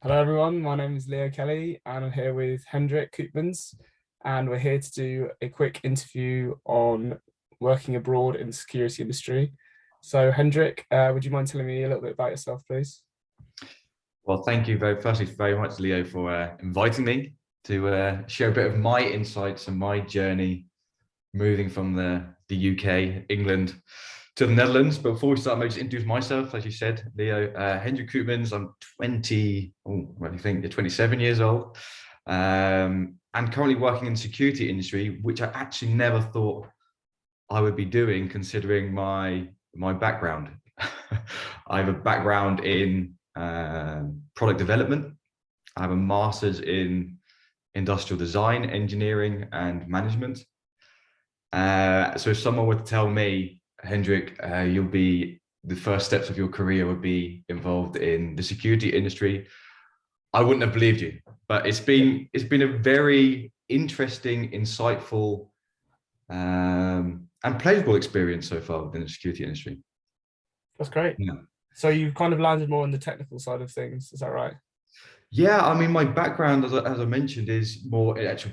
Hello everyone, my name is Leo Kelly and I'm here with Hendrik Koopmans, and we're here to do a quick interview on working abroad in the security industry. So Hendrik, would you mind telling me a little bit about yourself, please? Well, thank you firstly very much, Leo, for inviting me to share a bit of my insights and my journey moving from the UK, England, to the Netherlands. But before we start, maybe just introduce myself. As you said, Leo, Hendrik Koopmans. I'm 20, what do you think? You're 27 years old, and currently working in the security industry, which I actually never thought I would be doing, considering my background. I have a background in product development. I have a master's in industrial design, engineering, and management. So if someone were to tell me, Hendrik, you'll be the first steps of your career would be involved in the security industry, I wouldn't have believed you. But it's been a very interesting, insightful, and pleasurable experience so far within the security industry. That's great. Yeah. So you've kind of landed more on the technical side of things, is that right? Yeah, I mean, my background, as I mentioned, is more in actual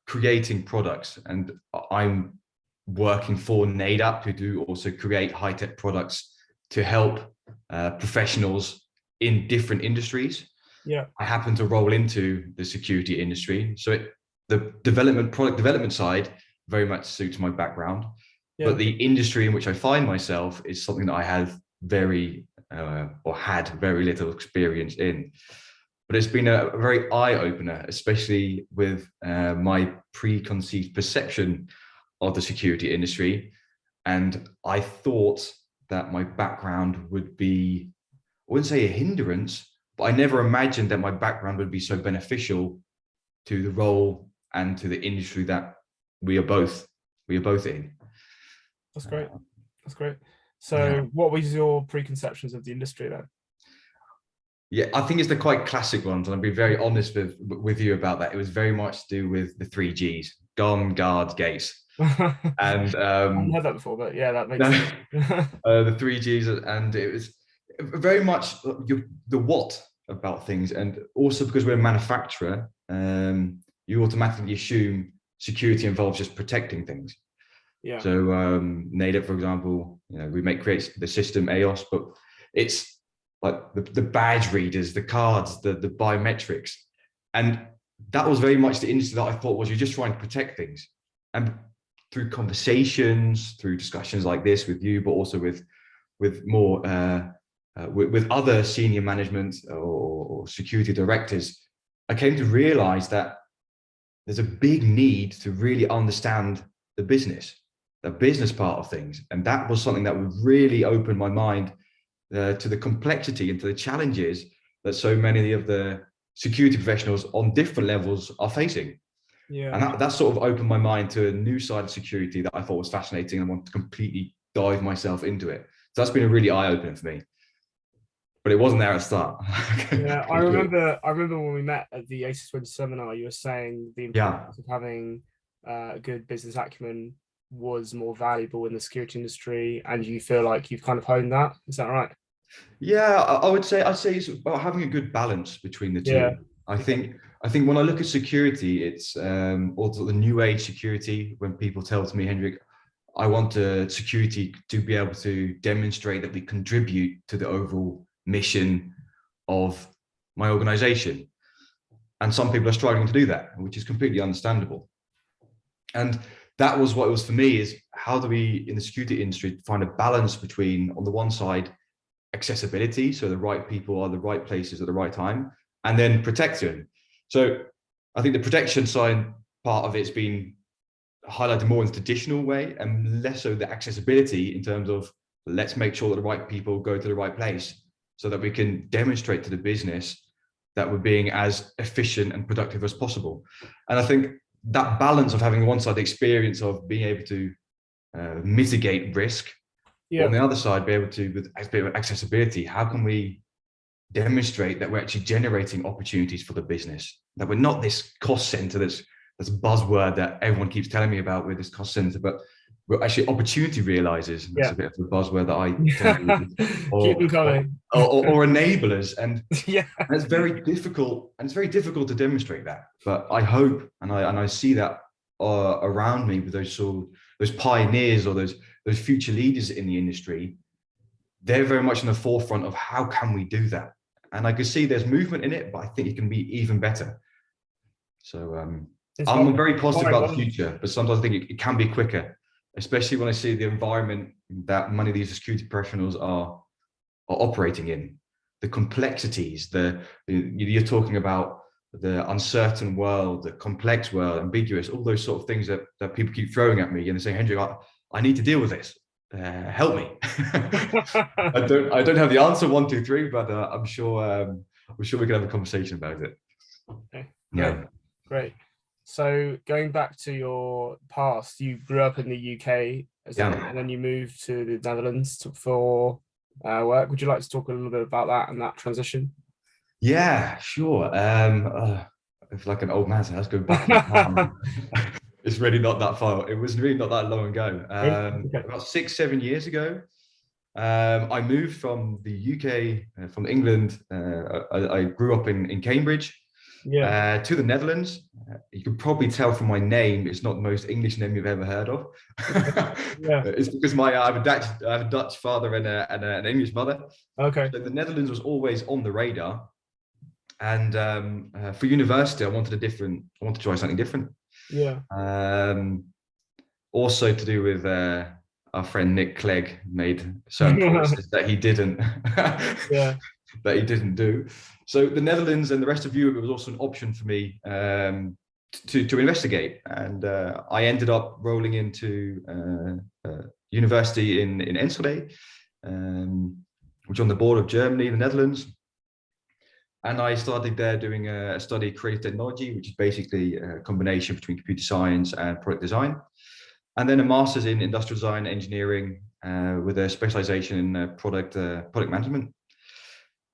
creating products, and I'm working for NADAP, who do also create high-tech products to help professionals in different industries. Yeah. I happen to roll into the security industry, so the product development side very much suits my background. Yeah. But the industry in which I find myself is something that I have had very little experience in. But it's been a very eye-opener, especially with my preconceived perception of the security industry. And I thought that my background would be, I wouldn't say a hindrance, but I never imagined that my background would be so beneficial to the role and to the industry that we are both in. That's great. That's great. So what was your preconceptions of the industry then? Yeah, I think it's the quite classic ones, and I'll be very honest with you about that. It was very much to do with the 3Gs: gone, guard, gates. And I haven't heard that before, but yeah, that makes sense. The 3Gs, and it was very much the what about things, and also because we're a manufacturer, you automatically assume security involves just protecting things. Yeah. So NADAP, for example, we create the system EOS, but it's like the badge readers, the cards, the biometrics. And that was very much the industry that I thought was, you're just trying to protect things. And through conversations, through discussions like this with you, but also with more with other senior management or security directors, I came to realize that there's a big need to really understand the business part of things. And that was something that would really open my mind to the complexity and to the challenges that so many of the security professionals on different levels are facing. Yeah. And that sort of opened my mind to a new side of security that I thought was fascinating, and I wanted to completely dive myself into it. So that's been a really eye-opener for me. But it wasn't there at the start. Yeah, I remember when we met at the ASIS Winter Seminar, you were saying the importance of having a good business acumen was more valuable in the security industry, and you feel like you've kind of honed that. Is that right? Yeah, I'd say it's about having a good balance between the two. Yeah. I think when I look at security, it's also the new age security. When people tell to me, Hendrik, I want security to be able to demonstrate that we contribute to the overall mission of my organization. And some people are struggling to do that, which is completely understandable. And that was what it was for me, is how do we in the security industry find a balance between, on the one side, accessibility, so the right people are the right places at the right time, and then protection. So I think the protection side part of it's been highlighted more in the traditional way, and less so the accessibility in terms of, let's make sure that the right people go to the right place so that we can demonstrate to the business that we're being as efficient and productive as possible. And I think that balance of having one side the experience of being able to mitigate risk, on the other side, be able to, with accessibility, how can we demonstrate that we're actually generating opportunities for the business, that we're not this cost center that's a buzzword that everyone keeps telling me about, with this cost center, but well, actually, opportunity realizers. That's a bit of a buzzword that I tend to use. Keep them Or, coming. or enablers, and Yeah. it's very difficult, and it's very difficult to demonstrate that. But I hope, and I see that around me with those pioneers or those future leaders in the industry. They're very much in the forefront of how can we do that, and I can see there's movement in it, but I think it can be even better. So I'm very positive about the future, but sometimes I think it can be quicker, especially when I see the environment that many of these security professionals are operating in, the complexities, you're talking about the uncertain world, the complex world, ambiguous, all those sort of things that people keep throwing at me, and they say, Hendrik, I need to deal with this. Help me. I don't have the answer 1, 2, 3, but I'm sure we can have a conversation about it. Okay. Yeah. Great. So going back to your past, you grew up in the UK and then you moved to the Netherlands for work. Would you like to talk a little bit about that and that transition? Yeah, sure. I feel like an old man, so let's go back in time. It's really not that far. It was really not that long ago. About 6, 7 years ago, I moved from the UK, from England. I grew up in Cambridge, to the Netherlands. You can probably tell from my name, it's not the most English name you've ever heard of. It's because I have a Dutch father and an English mother. Okay. So the Netherlands was always on the radar. And for university, I wanted to try something different. Yeah. Also to do with our friend Nick Clegg made certain promises that he didn't that he didn't do. So the Netherlands and the rest of Europe, it was also an option for me to investigate. And I ended up rolling into university in Enschede, which is on the border of Germany and the Netherlands. And I started there doing a study of creative technology, which is basically a combination between computer science and product design. And then a master's in industrial design engineering with a specialization in product management.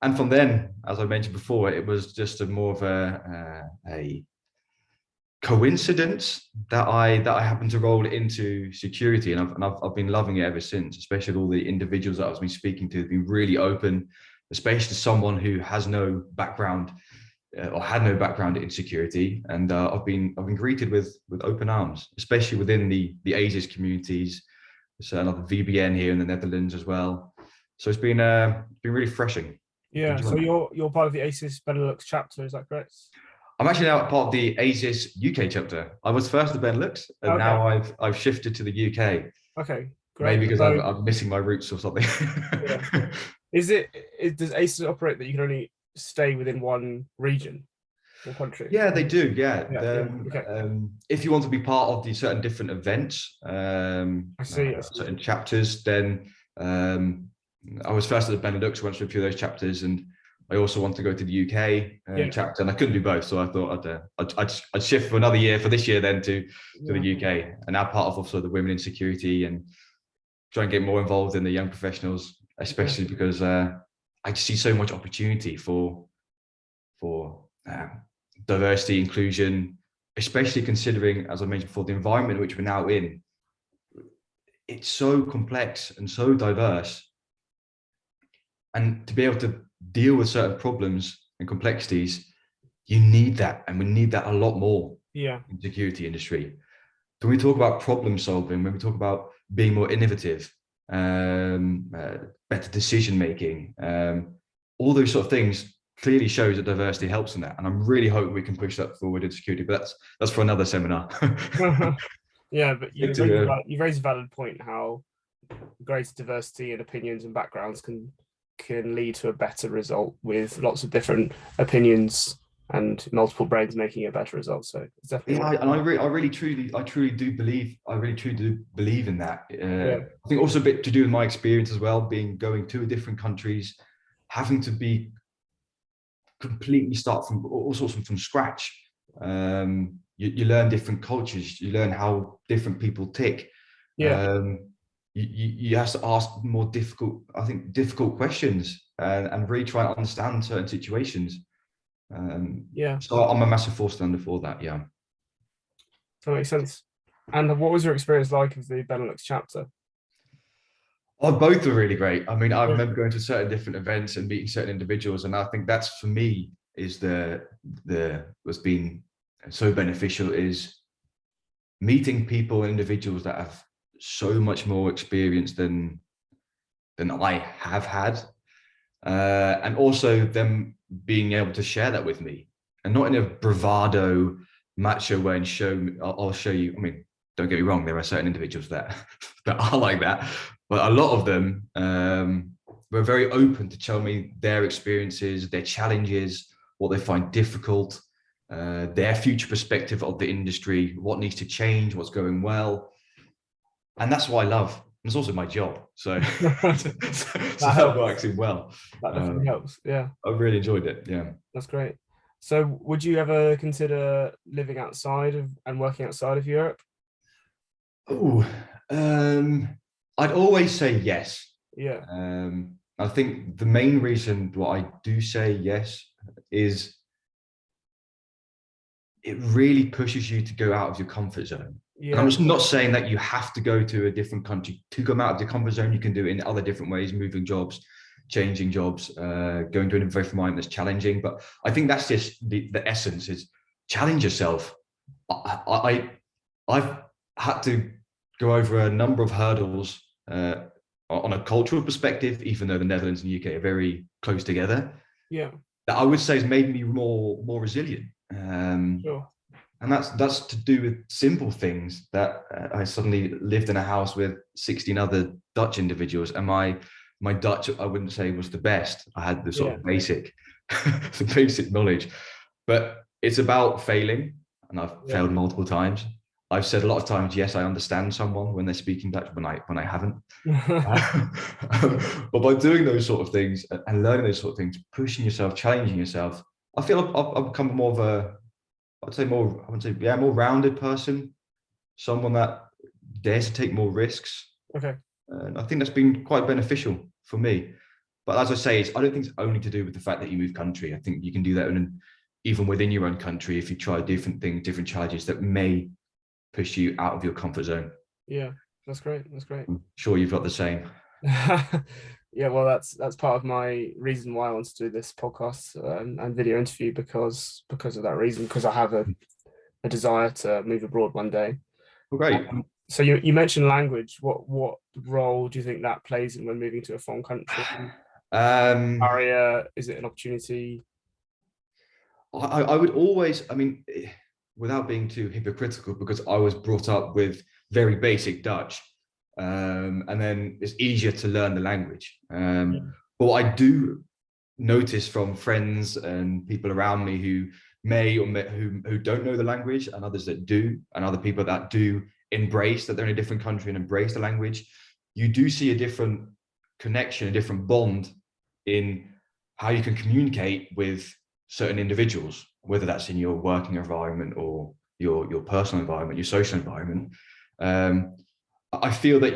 And from then, as I mentioned before, it was just more of a coincidence that I happened to roll into security, and I've been loving it ever since. Especially all the individuals that I've been speaking to have been really open, especially someone who has no background or had no background in security, and I've been greeted with open arms, especially within the ASIS communities. There's another VBN here in the Netherlands as well, so it's been really refreshing. Yeah. So you're part of the ASIS Benelux chapter, is that correct? I'm actually now part of the ASIS UK chapter. I was first the Benelux, and now I've shifted to the UK. Okay, great. Maybe because I'm missing my roots or something. Does ASIS operate that you can only stay within one region or country? Yeah, they do. If you want to be part of the certain different events, I see. Certain chapters, then I was first at the Benelux, went through a few of those chapters, and I also want to go to the UK chapter, and I couldn't do both, so I thought I'd shift for another year, for this year, then to the UK, and now part of also the women in security, and try and get more involved in the young professionals, especially because I see so much opportunity for diversity, inclusion, especially considering, as I mentioned before, the environment in which we're now in. It's so complex and so diverse, and to be able to deal with certain problems and complexities, you need that, and we need that a lot more in the security industry. So when we talk about problem solving, when we talk about being more innovative, better decision making, all those sort of things clearly shows that diversity helps in that, and I'm really hoping we can push that forward in security, but that's for another seminar. Yeah, but you raise a valid point, how greater diversity in opinions and backgrounds can lead to a better result with lots of different opinions and multiple brains making a better result. So it's definitely and I truly do believe in that. I think also a bit to do with my experience as well, going to different countries, having to be completely start from all sorts from scratch. You learn different cultures, you learn how different people tick. You have to ask more difficult questions and really try and understand certain situations. So I'm a massive force for that. That makes sense. And what was your experience like of the Benelux chapter? Oh, both are really great. I mean, I Yeah. remember going to certain different events and meeting certain individuals, and I think that's for me is the what's been so beneficial is meeting people and individuals that have so much more experience than I have had, and also them being able to share that with me, and not in a bravado, macho way and show me, I'll show you. I mean, don't get me wrong, there are certain individuals that that are like that, but a lot of them were very open to tell me their experiences, their challenges, what they find difficult, their future perspective of the industry, what needs to change, what's going well, and that's what I love. It's also my job, so so That that helps. works in well. That definitely helps. Yeah, I've really enjoyed it. Yeah. that's great. So would you ever consider living outside of and working outside of Europe? Oh, I'd always say yes. Yeah. I think the main reason why I do say yes is it really pushes you to go out of your comfort zone. And I'm Yeah. just not saying that you have to go to a different country to come out of your comfort zone. You can do it in other different ways, moving jobs, changing jobs, going to an environment that's challenging. But I think that's just the essence is challenge yourself. I've had to go over a number of hurdles on a cultural perspective, even though the Netherlands and the UK are very close together, Yeah. that I would say has made me more resilient. Sure. And that's to do with simple things that I suddenly lived in a house with 16 other Dutch individuals, and my Dutch I wouldn't say was the best. I had the sort Yeah. of basic the basic knowledge, but it's about failing, and I've Yeah. failed multiple times. I've said a lot of times, yes, I understand someone when they're speaking Dutch, when I haven't. But by doing those sort of things and learning those sort of things, pushing yourself, challenging yourself, I feel I've become more of a, I'd say more, I would say, yeah, more rounded person, someone that dares to take more risks. Okay. And I think that's been quite beneficial for me. But as I say, I don't think it's only to do with the fact that you move country. I think you can do that even within your own country if you try different things, different challenges that may push you out of your comfort zone. Yeah. That's great. That's great. I'm sure you've got the same. Yeah, well, that's part of my reason why I want to do this podcast and video interview because of that reason, because I have a desire to move abroad one day. Well, great. So you mentioned language. What role do you think that plays in when moving to a foreign country? Barrier? Is it an opportunity? I would always, I mean, without being too hypocritical, because I was brought up with very basic Dutch, and then it's easier to learn the language. But what I do notice from friends and people around me who who don't know the language, and others that do, and other people that do embrace that they're in a different country and embrace the language, you do see a different connection, a different bond in how you can communicate with certain individuals, whether that's in your working environment or your personal environment, your social environment. I feel that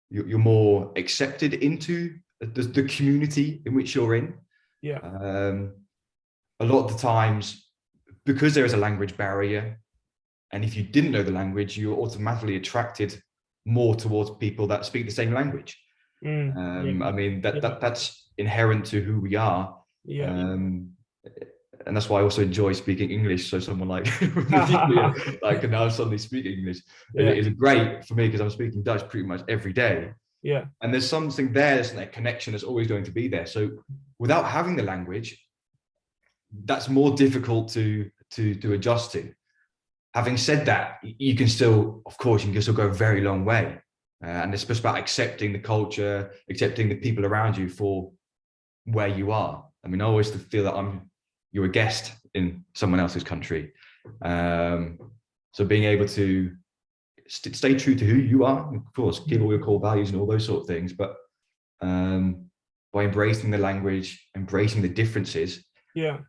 you're more accepted into the community in which you're in. Yeah. A lot of the times, because there is a language barrier, and if you didn't know the language, you're automatically attracted more towards people that speak the same language. Yeah. I mean, that's inherent to who we are. Yeah. And that's why I also enjoy speaking English. So someone like like can now suddenly speak English. Yeah. It is great for me because I'm speaking Dutch pretty much every day. Yeah. And there's something there, there's that connection that's always going to be there. So without having the language, that's more difficult to adjust to. Having said that, you can still, of course, you can still go a very long way. And it's just about accepting the culture, accepting the people around you for where you are. I mean, I always feel that you're a guest in someone else's country. So being able to stay true to who you are, of course, keep all your core values and all those sort of things, but by embracing the language, embracing the differences, Yeah.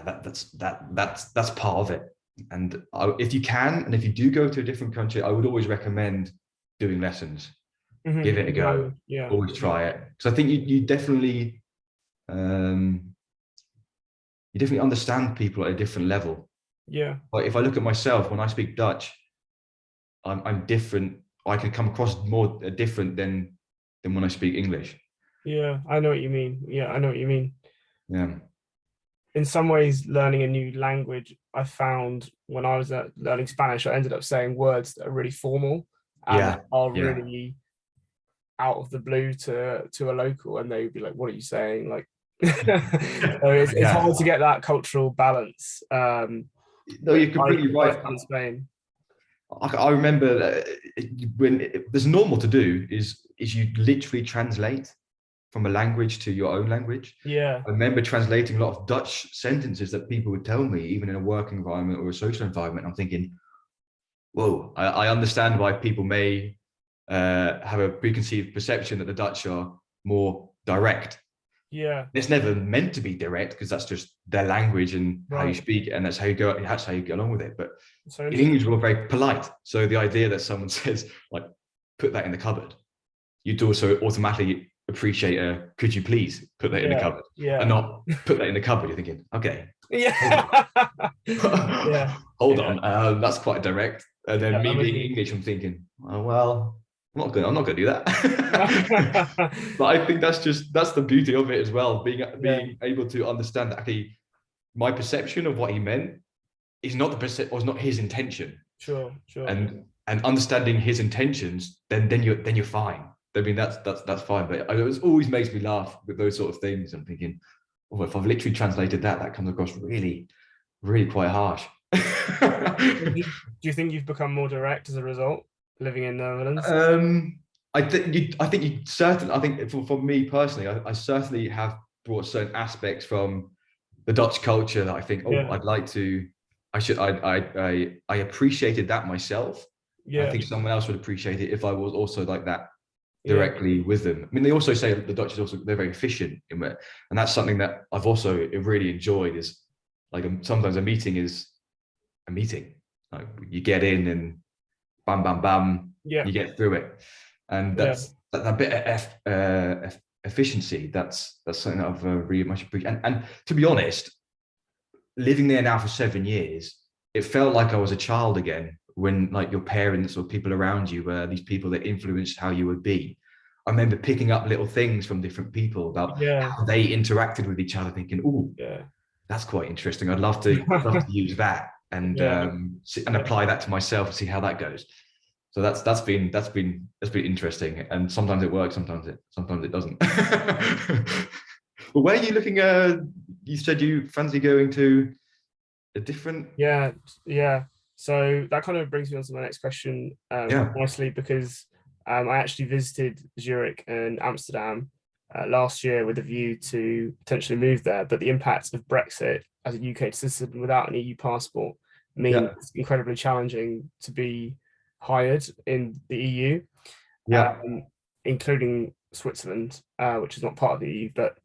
That's part of it. And if you can, and if you do go to a different country, I would always recommend doing lessons. Give it a go. Yeah. Always try it. Because I think you definitely understand people at a different level. Yeah. Like if I look at myself, when I speak Dutch, I'm different. I can come across more different than when I speak English. Yeah, I know what you mean. Yeah, I know what you mean. Yeah. In some ways, learning a new language, I found when I was learning Spanish, I ended up saying words that are really formal and Yeah. are Yeah. really out of the blue to a local, and they would be like, "What are you saying?" Like, so it's Yeah. hard to get that cultural balance. No, you're completely I right. found in Spain. I remember when there's normal to do is you literally translate from a language to your own language. Yeah, I remember translating a lot of Dutch sentences that people would tell me, even in a work environment or a social environment. I'm thinking, whoa, I understand why people may have a preconceived perception that the Dutch are more direct. yeah, It's never meant to be direct because that's just their language and how you right. speak, and that's how you go. That's how you get along with it. But So in interesting. English, we're very polite. So the idea that someone says like, "Put that in the cupboard," you'd also automatically appreciate a "Could you please put that in the Yeah, cupboard," and yeah, not "Put that in the cupboard." You're thinking, okay, hold yeah, on, yeah, hold yeah, on, that's quite direct. And then yeah. me I'm with being you. English, I'm thinking, oh, well, I'm not gonna do that. But I think that's the beauty of it as well, Yeah, being able to understand that actually my perception of what he meant is not was not his intention, sure, sure. and understanding his intentions, then you're fine. I mean, that's fine. But it always makes me laugh with those sort of things. I'm thinking, oh, if I've literally translated that, that comes across really, really quite harsh. Do you think you've become more direct as a result, living in the Netherlands? um, I think you certainly. I think for me personally, I certainly have brought certain aspects from the Dutch culture that I think, oh, Yeah, I'd like to. I should. I appreciated that myself. I yeah, think someone else would appreciate it if I was also like that yeah, directly with them. I mean, they also say the Dutch is also they're very efficient in it, and that's something that I've also really enjoyed. Is like sometimes a meeting is a meeting. Like you get in and bam, bam, bam, yeah, you get through it, and yeah, that's that bit of efficiency. That's something that I've really much appreciated. And to be honest, living there now for 7 years, it felt like I was a child again when like your parents or people around you were these people that influenced how you would be. I remember picking up little things from different people about yeah, how they interacted with each other, thinking, "Oh, yeah, that's quite interesting. I'd love to use that yeah, and apply that to myself and see how that goes." So that's been interesting. And sometimes it works, sometimes it doesn't. But where are you looking? You said you fancy going to a different. yeah, yeah. So that kind of brings me on to my next question, Yeah, nicely, because I actually visited Zurich and Amsterdam last year with a view to potentially move there, but the impact of Brexit as a UK citizen without an EU passport means yeah, it's incredibly challenging to be hired in the EU, yeah, including Switzerland, which is not part of the EU, but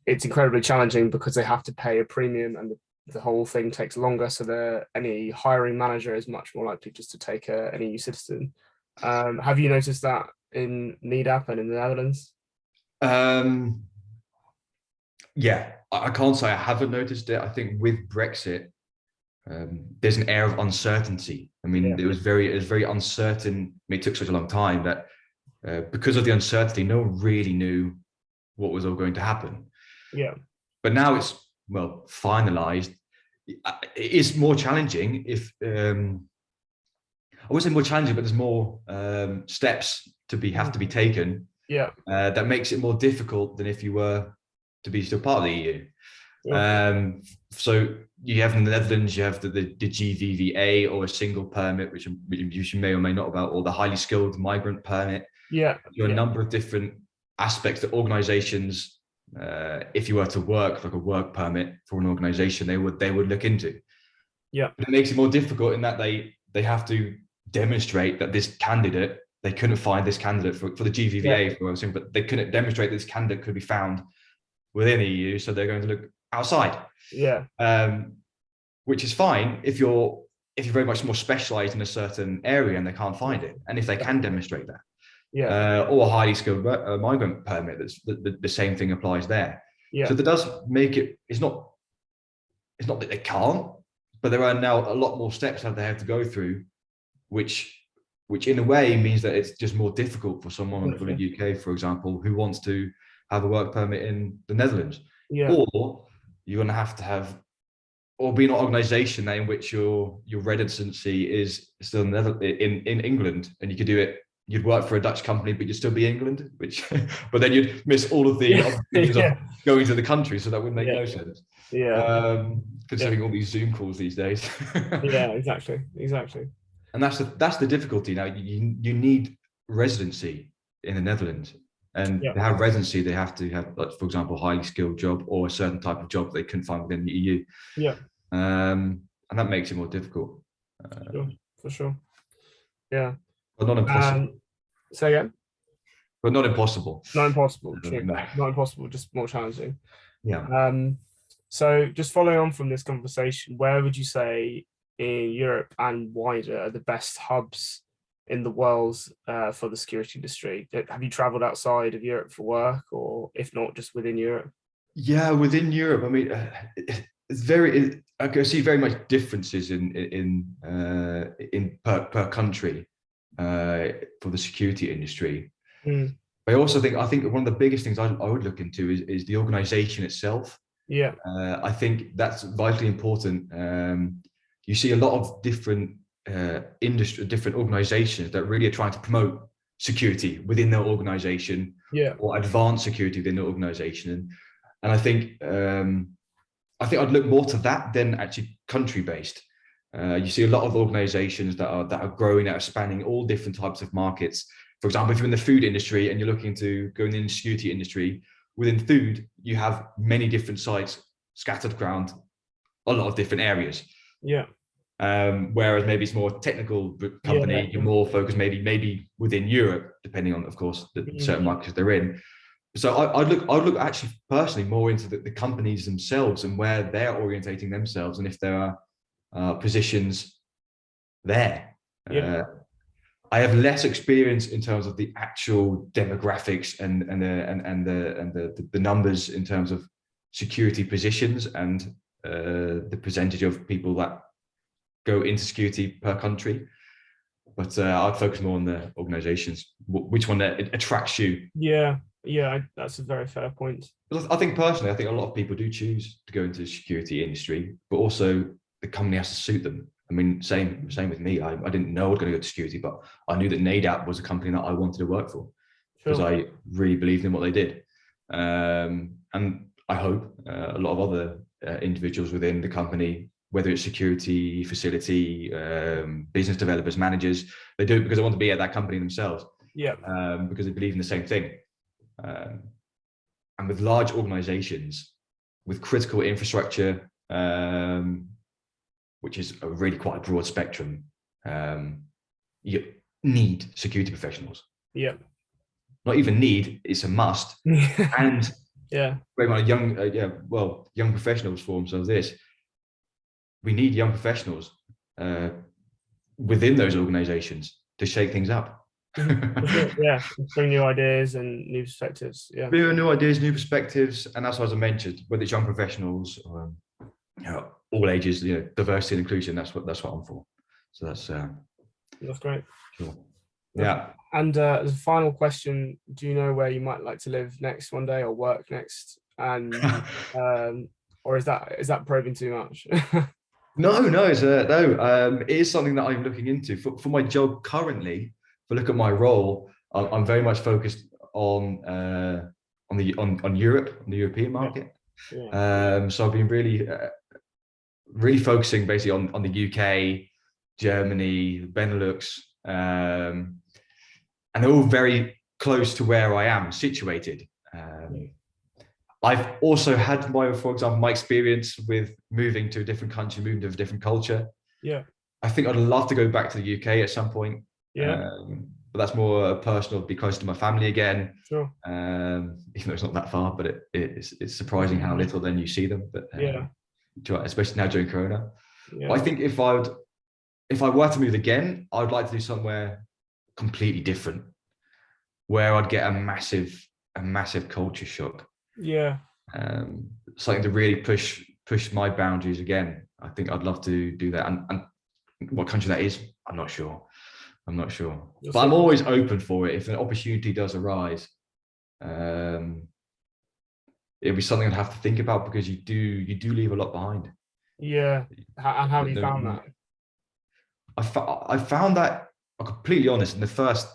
it's incredibly challenging because they have to pay a premium and the whole thing takes longer. So any hiring manager is much more likely just to take an EU citizen. Have you noticed that in NEDAP and in the Netherlands? um, yeah. I can't say I haven't noticed it. I think with Brexit, there's an air of uncertainty. I Yeah, mean, it was very uncertain. I mean, it took such a long time that because of the uncertainty, no one really knew what was all going to happen. yeah, But now it's well finalized. It is more challenging if I would say more challenging, but there's more steps have to be taken yeah, that makes it more difficult than if you were to be still part of the EU. yeah, So you have in the Netherlands, you have the GVVA or a single permit, which you may or may not about, or the highly skilled migrant permit. yeah, There are a yeah, number of different aspects that organizations, if you were to work like a work permit for an organization, they would look into. yeah, But it makes it more difficult in that they have to demonstrate that this candidate, they couldn't find this candidate for the yeah, GVVA, for example, but they couldn't demonstrate this candidate could be found within the EU, so they're going to look outside, yeah, um, which is fine if you're very much more specialized in a certain area and they can't find it, and if they can demonstrate that, yeah, or a highly skilled migrant permit, that's the same thing applies there. So yeah, that does make it. It's not that they can't, but there are now a lot more steps that they have to go through which in a way means that it's just more difficult for someone from the UK, for example, who wants to have a work permit in the Netherlands. Yeah. Or you're going to have, or be an organisation in which your residency is still in England, and you could do it. You'd work for a Dutch company, but you'd still be England, but then you'd miss all of the opportunities of going to the country, so that would make no sense. Yeah. Considering all these Zoom calls these days. Yeah, exactly. And that's the difficulty now. You need residency in the Netherlands, and to have residency, they have to have, like, for example, a highly skilled job or a certain type of job they couldn't find within the EU. Yeah. And that makes it more difficult. For sure. Yeah. But not impossible. Say again? But not impossible. Not impossible. True. No. Not impossible, just more challenging. Yeah. So just following on from this conversation, where would you say in Europe and wider are the best hubs in the world for the security industry? Have you traveled outside of Europe for work, or if not, just within Europe? Yeah, within Europe, I mean, I can see very much differences in per country for the security industry. I also think one of the biggest things I would look into is the organization itself. Yeah. I think that's vitally important. You see a lot of different different organizations that really are trying to promote security within their organization, or advance security within their organization. And I think I'd look more to that than actually country-based. You see a lot of organizations that are growing, that are spanning all different types of markets. For example, if you're in the food industry and you're looking to go in the security industry, within food, you have many different sites scattered around a lot of different areas. Yeah. Whereas maybe it's more technical company, you're more focused maybe within Europe, depending on, of course, the certain markets they're in. So I'd look actually personally more into the companies themselves and where they're orientating themselves, and if there are positions there. I have less experience in terms of the actual demographics and the numbers in terms of security positions and the percentage of people that go into security per country. But I'd focus more on the organizations, which one that attracts you. Yeah, that's a very fair point. I think personally, a lot of people do choose to go into the security industry, but also the company has to suit them. I mean, same with me. I didn't know I was going to go to security, but I knew that NADAP was a company that I wanted to work for because I really believed in what they did. And I hope a lot of other individuals within the company, whether it's security, facility, business developers, managers, they do it because they want to be at that company themselves. Yeah. Because they believe in the same thing. And with large organizations, with critical infrastructure, which is a really quite a broad spectrum, you need security professionals. Yeah. Not even need, it's a must. And young professionals forms of this. We need young professionals within those organizations to shake things up. Yeah, bring new ideas and new perspectives. Yeah, bring new ideas, new perspectives, and that's as I mentioned, whether it's young professionals, all ages, diversity and inclusion. That's what I'm for. So that's great. Sure. Yeah. And as a final question, do you know where you might like to live next one day or work next? And or is that probing too much? No, it is something that I'm looking into for my job currently. If I look at my role, I'm very much focused on Europe, on the European market. Yeah. So I've been really focusing basically on the UK, Germany, Benelux, and they're all very close to where I am situated. I've also had for example, my experience with moving to a different country, moving to a different culture. Yeah. I think I'd love to go back to the UK at some point. Yeah. But that's more personal, be close to my family again. Sure. Even though it's not that far, but it's surprising how little then you see them. But especially now during Corona. Yeah. But I think if I were to move again, I'd like to do somewhere completely different, where I'd get a massive culture shock. Yeah. Something to really push my boundaries again. I think I'd love to do that. And what country that is, I'm not sure. I'm not sure, You'll but see. I'm always open for it. If an opportunity does arise, it'll be something I'd have to think about, because you do leave a lot behind. Yeah. And how have you No, found that? I found that, I'm completely honest, in the first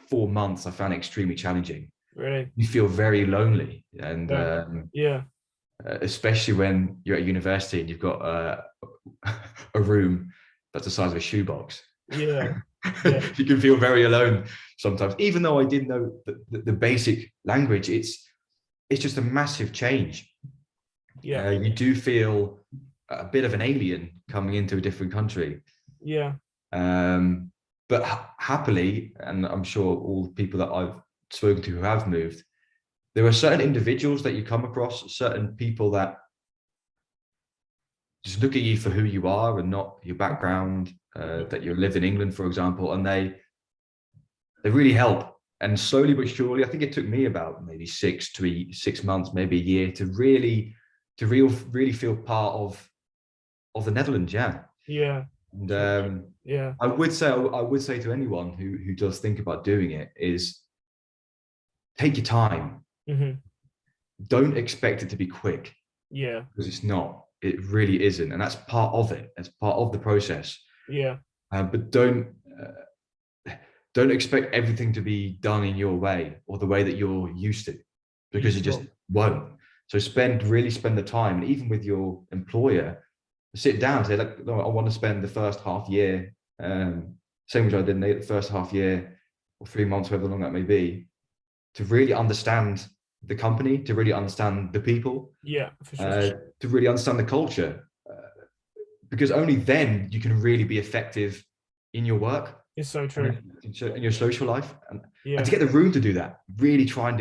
4 months, I found it extremely challenging. Really? You feel very lonely, and Yeah. Yeah. especially when you're at university and you've got a room that's the size of a shoebox. Yeah. Yeah. You can feel very alone sometimes, even though I did know the basic language. It's just a massive change. Yeah. You do feel a bit of an alien coming into a different country. Yeah. But happily, and I'm sure all the people that I've spoken to who have moved, there are certain individuals that you come across, certain people that just look at you for who you are and not your background, that you lived in England, for example, and they really help. And slowly but surely, I think it took me about maybe 6 months, maybe a year, to really feel part of the Netherlands. Yeah. Yeah. And Yeah. I would say to anyone who does think about doing it, is take your time. Mm-hmm. Don't expect it to be quick, Yeah. because it's not. It really isn't, and that's part of it. It's part of the process. Yeah. But don't expect everything to be done in your way or the way that you're used to, because you just won't. So really spend the time, and even with your employer, sit down and say, look, I want to spend the first half year, same as I did the first half year or 3 months, however long that may be, to really understand the company, to really understand the people, Yeah, for sure. to really understand the culture, because only then you can really be effective in your work. It's so true. In your social life, and Yeah. to get the room to do that, really try and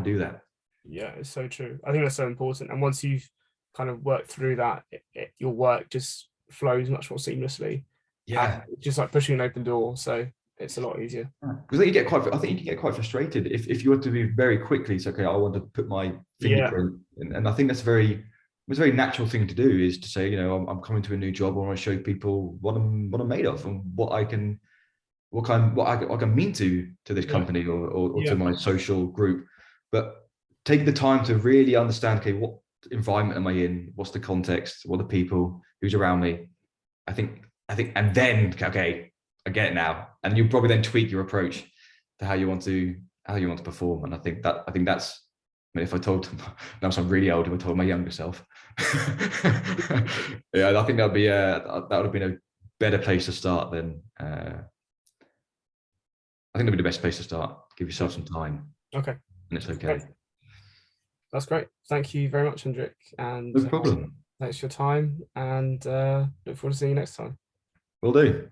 do that. Yeah, it's so true. I think that's so important. And once you've kind of worked through that, your work just flows much more seamlessly. Yeah. Just like pushing an open door. So it's a lot easier. Because I think you can get quite frustrated if you were to be very quickly, it's okay, I want to put my fingerprint in. And I think it's a very natural thing to do, is to say, I'm coming to a new job, I want to show people what I'm made of, and what I can mean to this company, or to my social group. But take the time to really understand, okay, what environment am I in? What's the context? What are the people? Who's around me? I think, and then, okay, I get it now. And you probably then tweak your approach to how you want to perform. And I think that's, I mean, if I told, now I'm really old, if I told my younger self, yeah, I think that would have been a better place to start than, I think that'd be the best place to start. Give yourself some time. Okay. And it's okay. That's great. Thank you very much, Hendrik. And no problem. Thanks for your time, and look forward to seeing you next time. Will do.